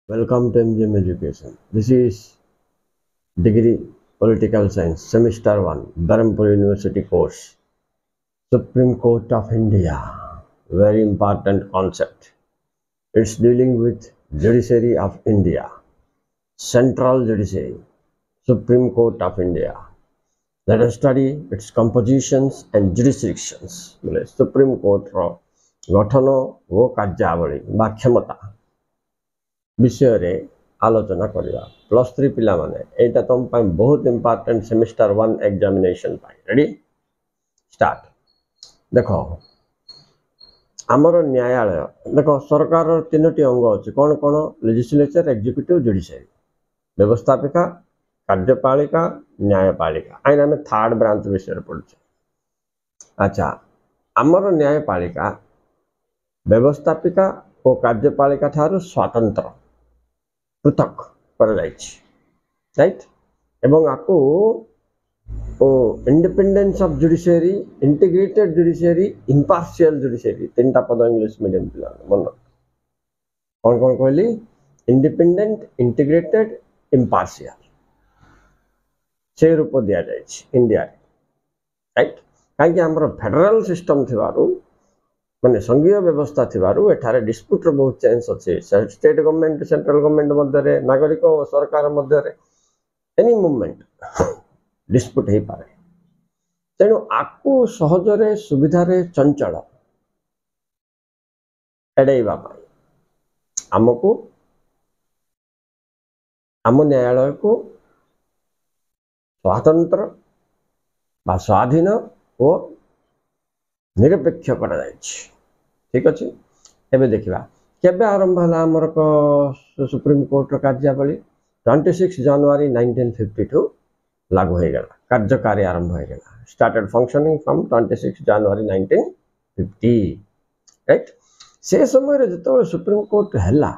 Welcome to MGM Education. This is Degree Political Science, Semester 1, Dharampur University course. Supreme Court of India. Very important concept. It's dealing with Judiciary of India. Central Judiciary. Supreme Court of India. Let us study its compositions and jurisdictions. Supreme Court ର ଗଠନ ଓ କାର୍ଯ୍ୟାବଳୀ ବା କ୍ଷମତା विषय आलोचना करवा +3 पिला माने एटा तुम पाई बहुत इंपोर्टेंट सेमिस्टर 1 एग्जामिनेशन पाई रेडी स्टार्ट देखो आमर न्यायालय देखो सरकार तीनोटी अंग अछि कोन कोन लेजिस्लेचर एग्जीक्यूटिव जुडिशियरी व्यवस्थापिका कार्यपालिका न्यायपालिका आइन हमें थर्ड ब्रांच विषय पढ़छे अच्छा आमर न्यायपालिका व्यवस्थापिका और कार्यपालिका ठारू स्वतंत्र पृथक राइट एवं आपको independence of judiciary integrated judiciary impartial judiciary तीन टा पद इंग्लिश मीडियम पिला मन कौन कौन कहली इंडिपेंडेंट इंटीग्रेटेड इम्पार्शियल से रूप दिया जाए इंडिया राइट कहीं आमर फेडरल सिस्टम थिबारु माने संघीय व्यवस्था थिबारु एठारे डिस्प्यूट बहुत चांस अछि स्टेट गवर्नमेंट सेंट्रल गवर्नमेंट मध्य नागरिक और सरकार मध्य एनी मूवमेंट डिस्प्यूट हे पारे तेणु आकु सहजरे सुविधारे चंचल एडैबा पाई आमको आम न्यायालय को स्वतंत्र बा स्वाधीन और निरपेक्ष करा जायछि ठीक अच्छे एवं देखा केबे आरंभ है आमर सुप्रीम कोर्ट कार्यावली 26 जनवरी 1952 लागू हो गला कार्यकारी आरंभ हो गला started functioning from 26 January 1950 right से समय जो सुप्रीम कोर्ट हैला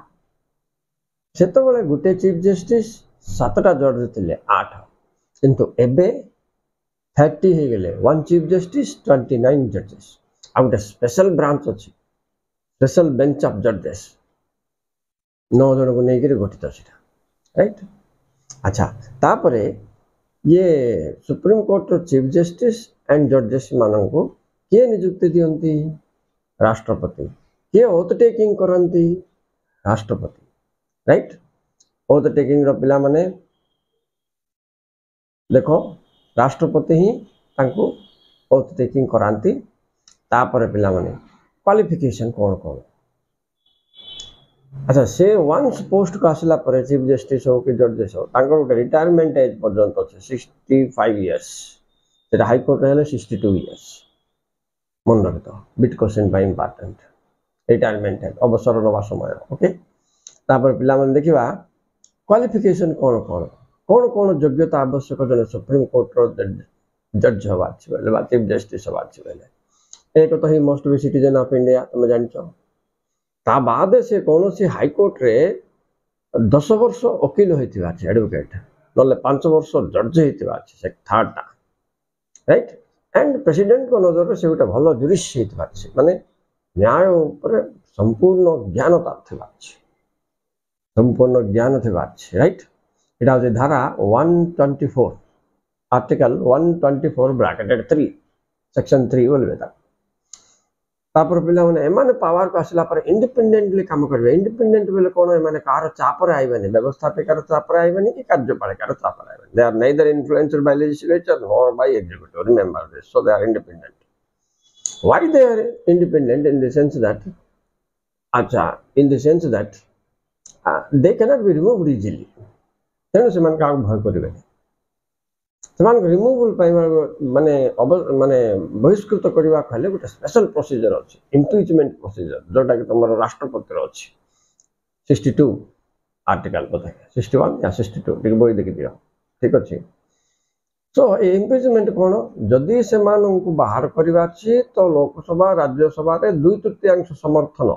सेतबेले गुटे चीफ जस्टिस 7टा जज थे 8 किंतु एबे 30 हो गले 1 चीफ जस्टिस 29 जजेस आ गोटे स्पेशल ब्रांच अच्छी स्पेशल बेंच ऑफ जजेस 9 जन को लेकर गठित राइट अच्छा तापरे ये supreme court chief justice and जजेस मानन को किए नियुक्ति दियंती राष्ट्रपति किए ओथ टेकिंग करंती राष्ट्रपति राइट ओथ टेकिंग रो पिला माने देखो राष्ट्रपति ही तांको ओथ टेकिंग करांती तापरे पिला माने क्वालिफिकेशन कौन कौन अच्छा से वंस पोस्ट को आसला पर चीफ जस्टिस हो कि जजेस हो तांको रिटायरमेंट एज पर्यंत अच्छे 65 इयर्स से हाई कोर्ट हेले 62 इयर्स मन रखत bit question by important retirement age अवसर नवा समय ओके तापर पिला मन देखिबा क्वालिफिकेशन कौन कौन कौन कौन योग्यता आवश्यक जने सुप्रीम कोर्ट रो जज हवा अछि बेले बा चीफ जस्टिस हवा अछि बेले एक तो ही most be citizen of India तुम जान ता बाद से कौन सी हाई कोर्ट रे 10 वर्ष वकील होइथिबा छै एडवोकेट नले 5 वर्ष जज होइथिबा छै से थर्ड टा राइट एंड प्रेसिडेंट को नजर से गोटे भलो जुरिस्ट होइथिबा छै माने न्याय ऊपर संपूर्ण ज्ञानता थिबा छै संपूर्ण ज्ञान थिबा छै राइट इटा होय धारा 124 आर्टिकल 124 ब्रैकेटेड 3 सेक्शन 3 बोलबे तापर पिला माने एमाने पावर को आसला पर इंडिपेंडेंटली काम करबे इंडिपेंडेंट बेले कोन एमाने कार चाप रे आइबेनी व्यवस्थापिकार चाप रे आइबेनी कि कार्यपालिकार चाप रे आइबेनी they are neither influenced by legislature nor by executive remember this so they are independent why they are independent in the sense that अच्छा in the sense that they can not be removed easily तेनो से मन का भय करबे सेमान removal पाई माने माने बहिष्कृत करबा खले गोटे स्पेशल प्रोसीजर अछि इम्पीचमेंट प्रोसीजर जोटा कि तमर राष्ट्रपति रो अछि 62 आर्टिकल पता 61 या 62 टिक बोई देखि दियो ठीक अछि सो ए इम्पीचमेंट कोन जदि सेमान को बाहर करबा अछि तो लोकसभा राज्यसभा रे 2/3 समर्थन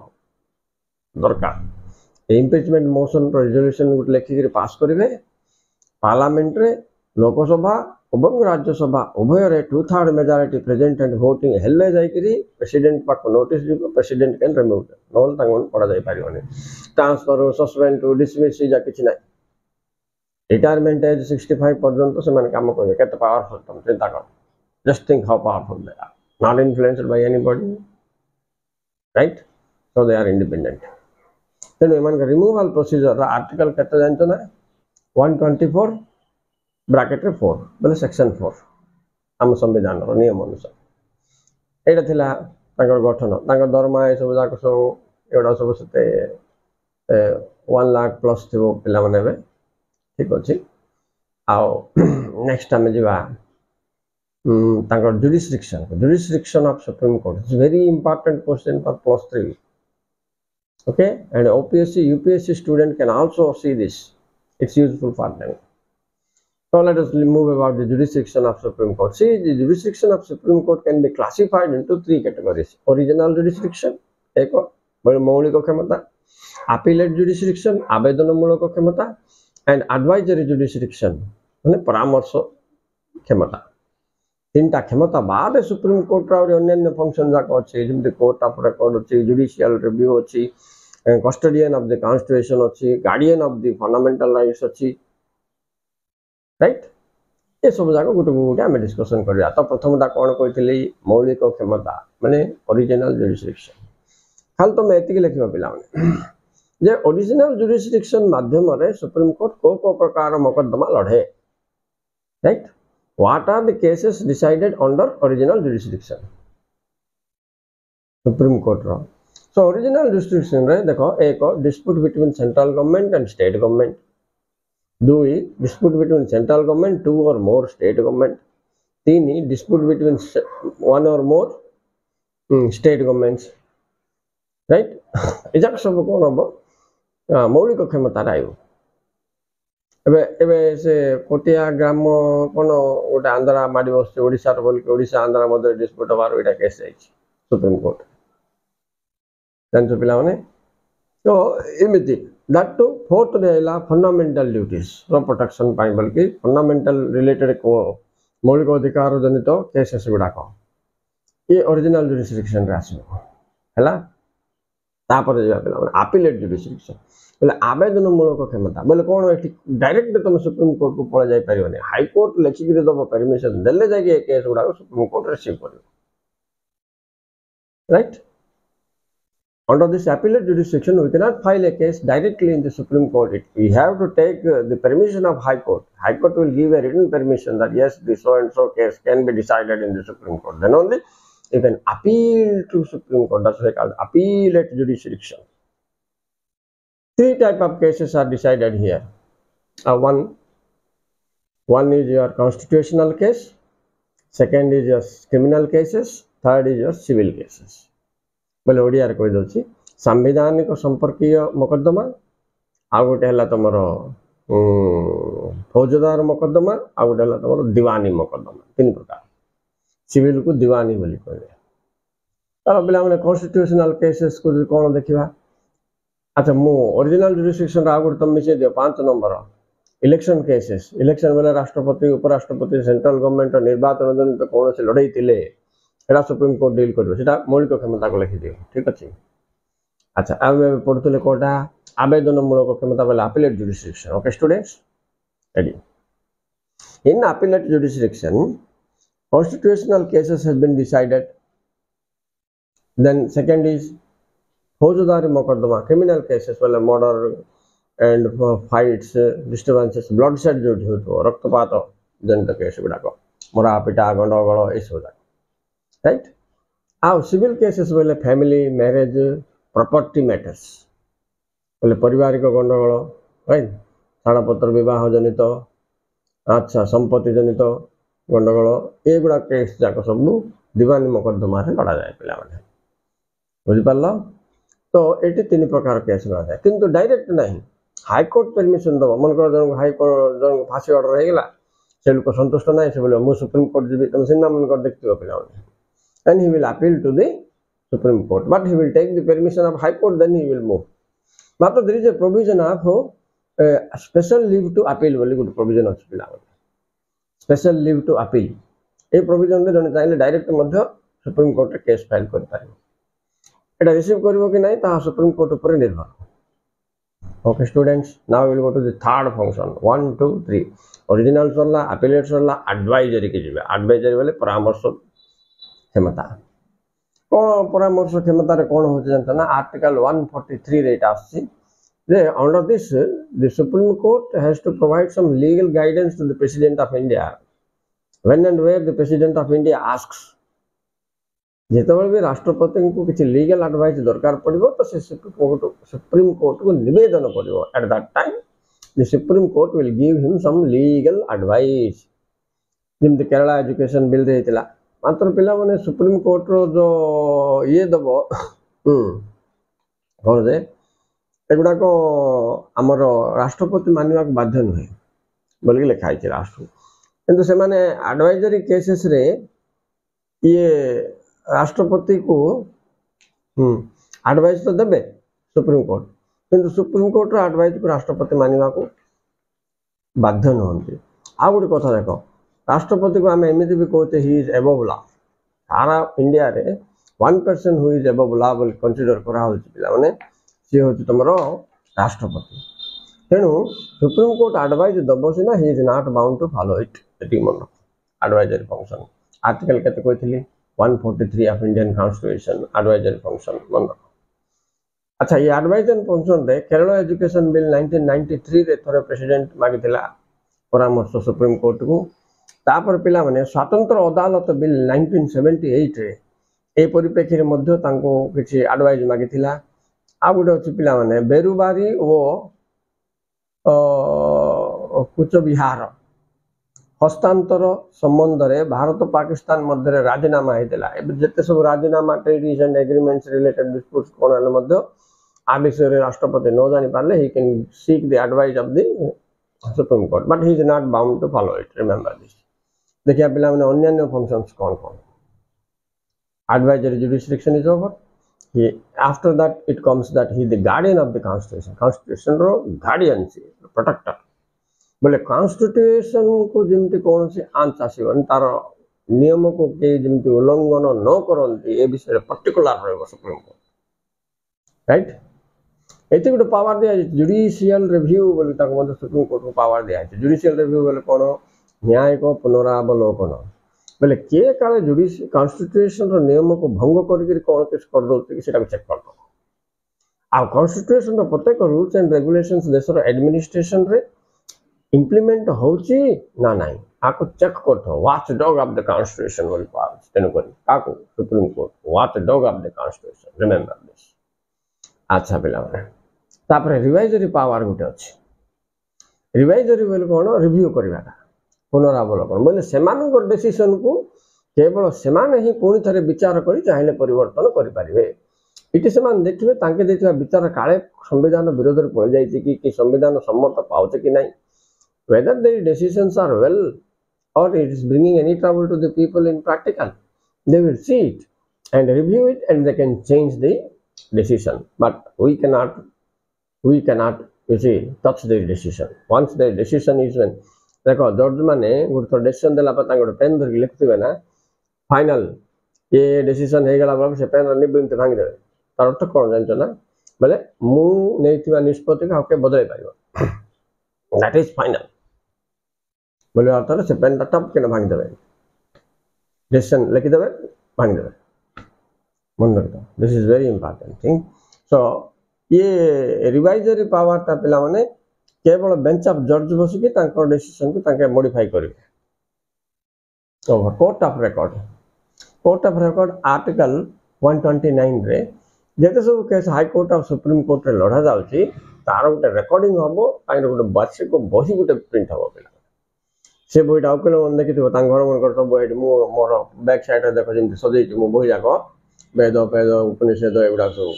दरकार इम्पीचमेंट मोशन रेजोल्यूशन गुट लेखि पास करिवे पार्लियामेंट रे लोकसभा ଏବଂ Rajya Sabha ଉଭୟରେ 2/3 majority present and voting ହେଲେ ଯାଇକିରି ପ୍ରେସିଡେଣ୍ଟ ପାଖକୁ ନୋଟିସ୍ ଯିବ, ପ୍ରେସିଡେଣ୍ଟ କ୍ୟାନ୍ ରିମୁଭ୍ ଦେମ୍, ନହେଲେ ତାଙ୍କୁ ପଢ଼ାଯାଇ ପାରିବନି। ଟ୍ରାନ୍ସଫର, ସସ୍ପେଣ୍ଡ, ଡିସମିସ୍ ଯା କିଛି ନାହିଁ। ରିଟାୟାରମେଣ୍ଟ ଏଜ୍ 65 ପର୍ଯ୍ୟନ୍ତ ସେମାନେ କାମ କରିବେ। କେତେ ପାୱାରଫୁଲ୍ ତମେ ଚିନ୍ତା କର। Just think how powerful they are, not influenced by anybody, right? So they are independent. ତେଣୁ ଏମାନଙ୍କ ରିମୁଭାଲ ପ୍ରୋସିଜର ଆର୍ଟିକଲ କେତେ ଜାଣିଛ ନା? 124 ବ୍ରାକେଟରେ 4 ବୋଲେ ସେକ୍ସନ 4 ଆମ ସମ୍ବିଧାନର ନିୟମ ଅନୁସାରେ। ଏଇଟା ଥିଲା ତାଙ୍କର ଗଠନ, ତାଙ୍କର ଦରମା ଏସବୁ ଯାକ ସବୁ ଏଗୁଡ଼ା ସବୁ ସେତେ 1 ଲାଖ ପ୍ଲସ୍ ଥିବ ପିଲାମାନେ ଏବେ। ଠିକ୍ ଅଛି। ଆଉ ନେକ୍ସଟ ଆମେ ଯିବା ତାଙ୍କର jurisdiction of Supreme Court. It's a very important question for +3. Okay, and OPSC, UPSC student can also see this. It's useful for them. So let us move about the jurisdiction of Supreme Court. See, the jurisdiction of Supreme Court can be classified into 3 categories. Original jurisdiction, eko ମୌଳିକ କ୍ଷମତା, appellate jurisdiction, ଆବେଦନମୂଳକ କ୍ଷମତା, and advisory jurisdiction, ମାନେ ପରାମର୍ଶ କ୍ଷମତା। 3ଟା କ୍ଷମତା ବାଦ supreme କୋର୍ଟର ଆହୁରି ଅନ୍ୟାନ୍ୟ ଫଙ୍କସନ ଯାକ ଅଛି, ଯେମିତି କୋର୍ଟ ଅଫ୍ ରେକର୍ଡ ଅଛି, ଜୁଡିସିଆଲ ରିଭ୍ୟୁ ଅଛି, କଷ୍ଟୋଡିଆନ ଅଫ୍ ଦି କନଷ୍ଟିଟ୍ୟୁସନ ଅଛି, guardian of the fundamental rights ଅଛି, ରାଇଟ୍? ଏସବୁ ଯାକ ଗୋଟେ ଗୋଟେ ଆମେ ଡିସ୍କସନ କରିବା। ତ ପ୍ରଥମଟା କ'ଣ କହିଥିଲି? ମୌଳିକ କ୍ଷମତା ମାନେ ଅରିଜିନାଲ ଜୁରିସଡିକ୍ସନ। ଖାଲି ତମେ ଏତିକି ଲେଖିବ ପିଲାମାନେ ଯେ ଅରିଜିନାଲ ଜୁରିସଡିକ୍ସନ ମାଧ୍ୟମରେ ସୁପ୍ରିମକୋର୍ଟ କୋଉ ପ୍ରକାର ମକଦ୍ଦମା ଲଢ଼େ, right? What are the cases decided under original jurisdiction? Supreme Court ro. So original jurisdiction रे देखो, एक dispute between central government and state government, 2 dispute between central government 2 or more state government, 3 dispute between 1 or more state governments, right? ଏଯାକ ସବୁ କ'ଣ ହବ? ମୌଳିକ କ୍ଷମତା ରହିବ। ଏବେ ଏବେ ସେ କୋଟିଆ ଗ୍ରାମ କ'ଣ ଗୋଟେ ଆନ୍ଧ୍ରା ମାଡ଼ି ବସୁଛି ଓଡ଼ିଶାର ବୋଲିକି, ଓଡ଼ିଶା ଆନ୍ଧ୍ରା ମଧ୍ୟରେ ଡିସ୍ପ୍ୟୁଟ୍ ହେବାର ଏଇଟା କେସ୍ ଯାଇଛି ସୁପ୍ରିମକୋର୍ଟ, ଜାଣିଛ ପିଲାମାନେ? ତ ଏମିତି ଦ୍ୟାଟ୍ ଟୁ ଫୋର୍ଥରେ ହେଲା ଫଣ୍ଡାମେଣ୍ଟାଲ ଡ୍ୟୁଟିଜ୍ର ପ୍ରୋଟେକ୍ସନ୍ ପାଇଁ ବୋଲିକି ଫଣ୍ଡାମେଣ୍ଟାଲ ରିଲେଟେଡ୍ ମୌଳିକ ଅଧିକାର ଜନିତ କେସେସ୍ ଗୁଡ଼ାକ ଏ ଅରିଜିନାଲ ଜୁରିସଡିକ୍ସନରେ ଆସିବ, ହେଲା? ତାପରେ ଯିବା ପିଲାମାନେ ଆପିଲେଟ୍ ଜୁରିସଡିକ୍ସନ, ବୋଲେ ଆବେଦନମୂଳକ କ୍ଷମତା। ବୋଲେ କ'ଣ? ଏଠି ଡାଇରେକ୍ଟ ତମେ ସୁପ୍ରିମକୋର୍ଟକୁ ପଳାଇ ଯାଇପାରିବନି, ହାଇକୋର୍ଟ ଲେଖିକିରି ଦେବ ପରମିଶନ ଦେଲେ ଯାଇକି ଏ କେସ୍ ଗୁଡ଼ାକ ସୁପ୍ରିମକୋର୍ଟ ରିସିଭ୍ କରିବ, right? Under this appellate jurisdiction, we cannot file a case directly in the Supreme Court. We have to take the permission of High Court. High Court will give a written permission that yes, this so and so case can be decided in the Supreme Court. Then only you can appeal to Supreme Court. That's why called appellate jurisdiction. 3 types of cases are decided here. One is your constitutional case, second is your criminal cases, third is your civil cases. बोले ओडिया कही दूसरी संवैधानिक संपर्कीय मकद्दमा, आ गोटे है तुम फौजदार मकद्दमा, आ गोटे है तुम दीवानी मकद्दमा। 3 प्रकार। सिविल को दीवानी बोली कहते। चलो पिला मैंने कॉन्स्टिट्यूशनल केसेस को कौन देखा? अच्छा, मु ओरिजिनल जुरिसडिक्शन आ गोटे तुम मिसे दियो 5 नंबर इलेक्शन केसेस। इलेक्शन बेले राष्ट्रपति, उपराष्ट्रपति, सेंट्रल गवर्नमेंट निर्वाचन जनित कौन से लड़ाई थिले एटा सुप्रीम कोर्ट डील करियो, सेटा मौलिक क्षमता को लिखि दियो, ठीक अछि? अच्छा, आमे पढुतले कोटा आवेदनमूलक क्षमता बोले appellate jurisdiction. Okay students, ready? In appellate jurisdiction constitutional cases has been decided. Then second is फौजदारी मुकदमा, criminal cases बोले murder and fights, disturbances, bloodshed जो हो रक्तपात जनित केस गुड़ाक, मरा पिटा गंडगोल ये सब, राइट? आउ सिविल केसेस बोले फैमिली, मैरिज, प्रॉपर्टी मैटर्स बोले पारिवारिक गंडगोल, राइट? छाड़पत्र विवाह जनित, अच्छा संपत्ति जनित गंडगोल ये गुड़ा केस जाक सब दीवानी मुकदमा लड़ा जाए पिला माने, बुझिपाल? तो ये 3 प्रकार केस लड़ा जाए, किंतु डायरेक्ट नहीं, हाईकोर्ट परमिशन दब। मन कर जन हाईकोर्ट जन फांसी ऑर्डर होगा, से लोक संतुष्ट ना, से बोले मुझे सुप्रीम कोर्ट जी तुम सिनेमा मन कर देखते पिला माने, and he will appeal to the Supreme Court, but he will take the permission of High Court, then he will move. But there is a provision of special leave to appeal बोली good provision अछि पिला माने, special leave to appeal a provision रे जने चाहिले direct मध्य supreme court रे case file कर पारिबो एटा रिसीव करबो कि नै ता सुप्रीम कोर्ट ऊपर निर्भर okay students now we will go to the third function 1 2 3 original सरला अपीलेट सरला एडवाइजरी के जिवे एडवाइजरी वाले परामर्श क्षमता कौन परामर्श क्षमता रे कौन होचे जानता ना आर्टिकल 143 रे इटा आछि जे under this the supreme Court has to provide some legal guidance to the president of India when and where the president of India asks जेतेबेले भी राष्ट्रपति को किसी लीगल एडवाइस दरकार पड़िबो तो से सुप्रीम कोर्ट को निवेदन करिवो at that time the supreme Court will give him some legal advice जिमते केरला एजुकेशन बिल देइतिला मात्र पिला माने सुप्रीम कोर्ट रो जो ये दबो कोन जे एगुडा को हमर राष्ट्रपति मानिवा के बाध्य नहे बोल के लिखा है राष्ट्र किंतु से माने एडवाइजरी केसेस रे ये राष्ट्रपति को एडवाइस तो देबे सुप्रीम कोर्ट किंतु सुप्रीम कोर्ट रो एडवाइस को राष्ट्रपति मानिवा को बाध्य नहंती आ गुडी कथा देखो राष्ट्रपति को आम एमती भी कहते ही इज एबव लॉ सारा इंडिया रे 1% हु इज एबव लॉ बोल कंसीडर करा होची पिला माने सी होची तमरो राष्ट्रपति तेणु सुप्रीम कोर्ट एडवाइस दबो सिना he is not bound to follow it एटी मन एडवाइजरी फंक्शन आर्टिकल केते कहथिली 143 of Indian constitution advisory function मन अच्छा ये एडवाइजरी फंक्शन रे केरला एजुकेशन बिल 1993 रे थोरे प्रेसिडेंट मागिथिला परामर्श सुप्रीम कोर्ट को तापर पिला माने स्वतंत्र अदालत बिल 1978 रे ए परिप्रेक्षी रे मध्य तांको किछि एडवाइस मागिथिला आ गुडे अछि पिला माने बेरुबारी ओ कुच बिहार हस्तांतर संबंध रे भारत पाकिस्तान मध्य राजीनामा हेतिला एबे जते सब राजीनामा treaties and agreements related disputes कोन हले मध्य आ विषय रे राष्ट्रपति न जानि पारले he can seek the advice of the supreme court but he is not bound to follow it remember this देखिए पिला माने अन्य फंक्शंस कौन कौन advisory jurisdiction is over he after that it comes that he the guardian of the constitution रो guardian से protector बोले constitution को जेमती कौन से आंच आसीबन तार नियम को के जेमती उल्लंघन न करंती ए विषय पर्टिकुलर रहबो सुप्रीम कोर्ट राइट एते गुड पावर दिया जुडिशियल रिव्यू बोले ताको मते सुप्रीम कोर्ट को पावर दिया है जुडिशियल रिव्यू बोले कोन न्याय को पुनरावलोकन बोले के काले जुडिशियल कॉन्स्टिट्यूशन रो नियम को भंग करके कोन केस कर दो कि सेटा चेक कर दो आ कॉन्स्टिट्यूशन रो प्रत्येक रूल्स एंड रेगुलेशंस देशर एडमिनिस्ट्रेशन रे इंप्लीमेंट होची ना नाही आको चेक करथो watchdog of the constitution बोल पास तेनु करी काको Supreme Court watchdog of the constitution remember this अच्छा पिला माने तापर रिवाइजरी पावर गुटे अछि रिवाइजरी बोल कोन रिव्यू करबाटा पुनरावलोकन बोले सेमानकर डिसीजन को केवल सेमाने ही पुणी थरे विचार करी चाहिले परिवर्तन करि परिबे इति सेमान देखिबे तांके देथिबा विचार काळे संविधान विरोध रे पड़ जायछि कि संविधान सम्मत पाउछ कि नाही whether the decisions are well or it is bringing any trouble to the people in practical they will see it and review it and they can change the decision but we cannot you see touch the decision once the decision is when देखो जज माने good decision देला पता good pain धर लिखथिबे ना final ये decision हे गेला बाबू से पेन निबिंत भांगी देबे तार अर्थ कोन जानछ ना बोले मु नेथिबा निष्पत्ति का के बदलै पाइबो दैट इज फाइनल बोले अर्थ से पेन टप के भांगी देबे डिसीजन लिखि देबे भांगी देबे मन रखता this is very important thing so ये रिवाइजरी पावर ता पिला माने केवल बेंच ऑफ जज बसिकी तांकर डिसीजन को तांके मॉडिफाई करिवे over court of record article 129 रे जेते सब case high court of Supreme court रे लढा जाउची तार गोटे रेकॉर्डिंग हबो तांकर गोटे वार्षिक बही गोटे प्रिंट हबो पिला से बहीटा ओकेल मन देखिथिबो तांग घर मन कर सब बही मु मोर बैक साइड रे देखो जेंति सजेइति मु बही जाको वेद उपनिषद एगुडा सब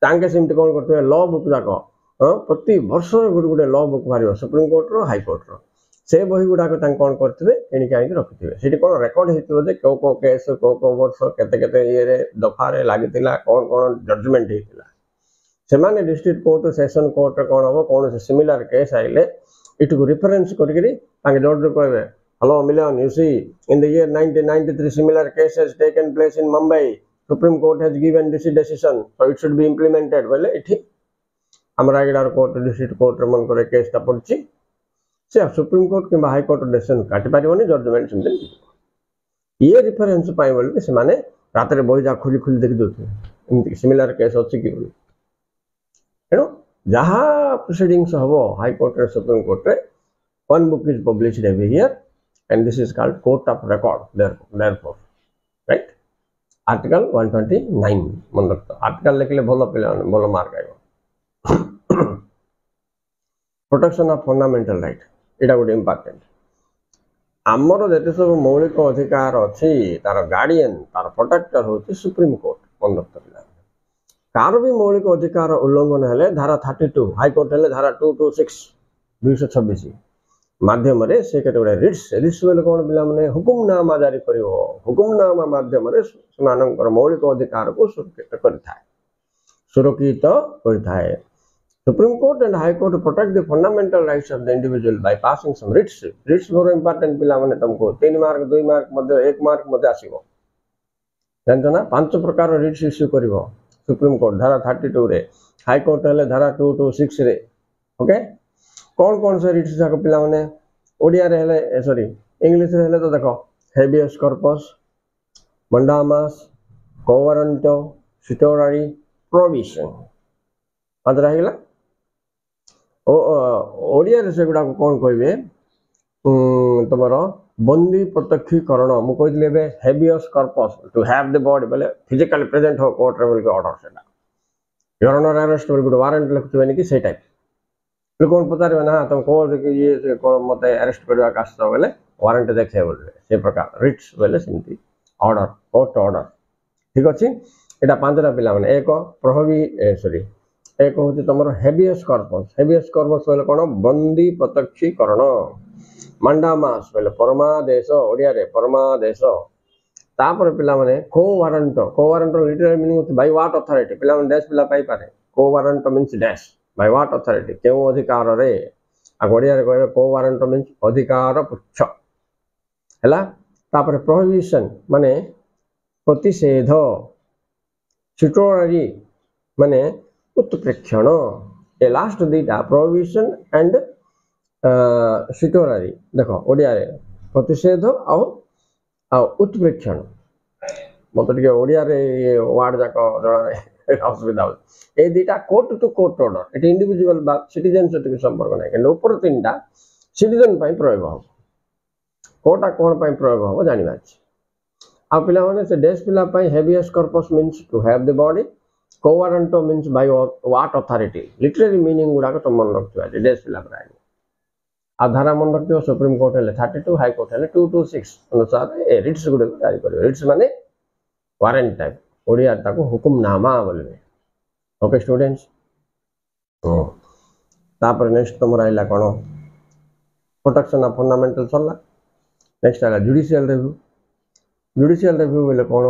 तांके सिमति कोन करथबे लॉ बुक जाको प्रति वर्ष गोटे गोटे लॉ बुक बाहर सुप्रीम कोर्ट रो हाई कोर्ट रो से बही गुड़ाक कौन करते एणिक आनिक रखिथे से कौन रेकर्ड होते कौ कौ केस कौ कौ वर्ष केते ये दफा लगी कौन कौन जजमेंट होता से डिस्ट्रिक्ट कोर्ट सेशन कोर्ट कौन हम कौन से सिमिलर केस आइले इट को रेफरेंस करके ताके जज कहबे hello Milan, you see in the year 1993 similar cases taken place in Mumbai, Supreme Court has given this decision, so it should be implemented. Well, it हम रायगढ़ कोर्ट डिस्ट्रिक्ट कोर्ट मन करे case ता पड़छि से supreme court कि high court decision काटि पारिबोनी judgement सेमते ये reference पाइ बोल के से माने रात रे बही जा खुली खुली देखि दोथे एमति सिमिलर केस अछि कि बोली एनो जहा प्रोसीडिंग्स हबो हाई कोर्ट रे सुप्रीम कोर्ट रे one book is published every year and this is called court of record therefore right article 129 मन रखतो आर्टिकल लिखले भलो मार्क आइबो प्रोटेक्शन ऑफ फंडामेंटल राइट एटा गोटे इंपोर्टेंट आमर जेते सब मौलिक अधिकार अछि तार गार्डियन तार प्रोटेक्टर होछि सुप्रीम कोर्ट मन रखतो कार भी मौलिक अधिकार उल्लंघन हेले धारा 32 हाई कोर्ट हेले धारा 226 226 माध्यम रे से केते रिट्स रिट्स बेले कोन बिला माने हुकुमनामा जारी करिवो हुकुमनामा माध्यम रे समानकर मौलिक अधिकार को सुरक्षित करथाय Supreme Court and High Court protect the fundamental rights of the individual by passing some writs writs for important बिला माने तुमको 3 मार्क 2 मार्क मध्ये 1 मार्क मध्ये आसीबो जानतो ना 5 प्रकार रिट्स इश्यू करिवो सुप्रीम कोर्ट धारा 32 रे हाई कोर्ट हेले धारा 226 रे ओके कौन कौन से रिट्स जाक पिला माने ओडिया रे हेले सॉरी इंग्लिश रे हेले तो देखो habeas corpus mandamus quo warranto statutory provision पद रहिला ओ ओडिया रे से गुडा कोन कहबे तमरो बंदी प्रत्यक्षीकरण मु कहले बे habeas corpus to have the body बोले फिजिकली प्रेजेंट हो कोर्ट रे बोल के ऑर्डर सेटा योर ऑनर अरेस्ट बोल गुड वारंट लिखते बनी कि से टाइप लोगों पचार ना तुम कह ये मत अरेस्ट करवा कास्त बोले वारंट देखे बोले से प्रकार रिट्स बोले सेमती ऑर्डर कोर्ट ऑर्डर ठीक अच्छे यहाँ पांचटा पिला माने एक प्रहबी सॉरी एक हूँ तुम हेबियस कॉर्पस बोले कौन बंदी प्रत्यक्षीकरण मंडामास बोले परमादेश ओडिया रे परमादेश तापर पिला माने को warrant literal meaning bye what authority पिला माने डैश पिला पाई पारे को warrant means dash by what authority केउ अधिकार रे आगोडिया रे कहबे को वारंट मींस अधिकार पुच्छ हैला तापर प्रोहिबिशन माने प्रतिषेध स्टैट्यूटरी माने उत्प्रेक्षण ए लास्ट दीटा प्रोहिबिशन एंड स्टैट्यूटरी देखो ओडिया रे प्रतिषेध आ उत्प्रेक्षण मत टिके ओडिया रे वर्ड जाको जणा असुविधा हो ए दीटा कोर्ट टू कोर्ट ऑर्डर एटी इंडिविजुअल बा सिटीजन सहित संपर्क नै कि ऊपर तीनटा सिटीजन पई प्रयोग हो कोटा कोन पई प्रयोग हो जानिबा अछि आ पिला माने से देश पिला पई habeas corpus means to have the body को warranto means by what authority literally meaning गुडा को मन रखतो अछि देश पिला प्राय आधार मन रखतो सुप्रीम कोर्ट हेले 32 हाई कोर्ट हेले 226 अनुसार ए रिट्स गुडा जारी करियो रिट्स माने वारंट टाइप ओडिया ताको हुकुमनामा बोलबे ओके स्टूडेंट्स तापर नेक्स्ट तुम आइला कोन प्रोटेक्शन ऑफ फंडामेंटल सरला नेक्स्ट आला जुडिशियल रिव्यू बोले कोन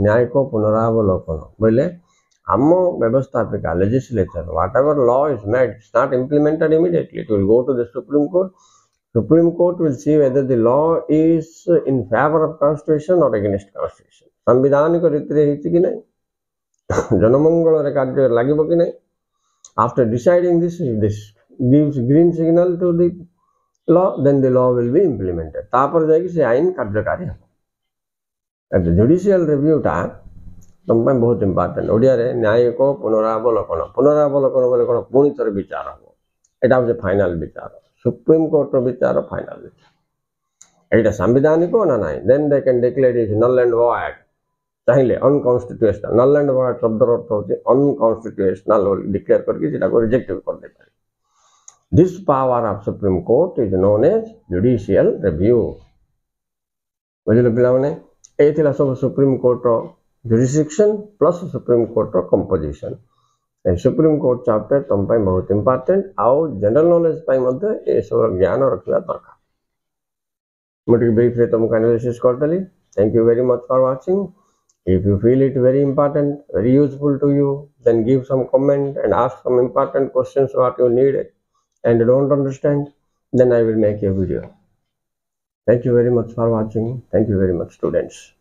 न्यायिक पुनरावलोकन बोले हम व्यवस्थापिका legislature whatever law is made it's not implemented immediately it will go to the supreme Court will see whether the law is in favour of constitution और अगेंस्ट कॉन्स्टिट्यूशन संविधानिक रीति रे हित कि नहीं जनमंगल रे कार्य लागिबो कि नहीं after deciding this gives green signal to the law then the law will be implemented तापर जाय कि से आईन कार्यकारी हो जुडिशियल रिव्यू टा तुम पे बहुत इंपोर्टेंट ओडिया रे न्यायिक पुनरावलोकन बोले कोन पुनी थर विचार हो एटा हो फाइनल विचार सुप्रीम कोर्ट रो विचार फाइनल विचार एटा संवैधानिक ना नहीं then they can declare is null and void चाहिए अनकॉन्स्टिट्यूशनल नल एंड वॉइड शब्द अर्थ होचे अनकॉन्स्टिट्यूशनल डिक्लेयर करके सेटा को रिजेक्ट कर दे पारे this power of Supreme Court is known as judicial review बुझिलो पिला माने ए थिला सब सुप्रीम कोर्ट रो जुरिडिक्शन प्लस सुप्रीम कोर्ट रो कंपोजिशन ए सुप्रीम कोर्ट चैप्टर तुम पे बहुत इंपोर्टेंट आउ जनरल नॉलेज पे मध्ये ए सब ज्ञान रखना दरकार मोटी ब्रीफ रे तुमको एनालिसिस कर दली thank you very much for watching if you feel it very important very useful to you then give some comment and ask some important questions what you need and don't understand then I will make a video. Thank you very much for watching. Thank you very much, students.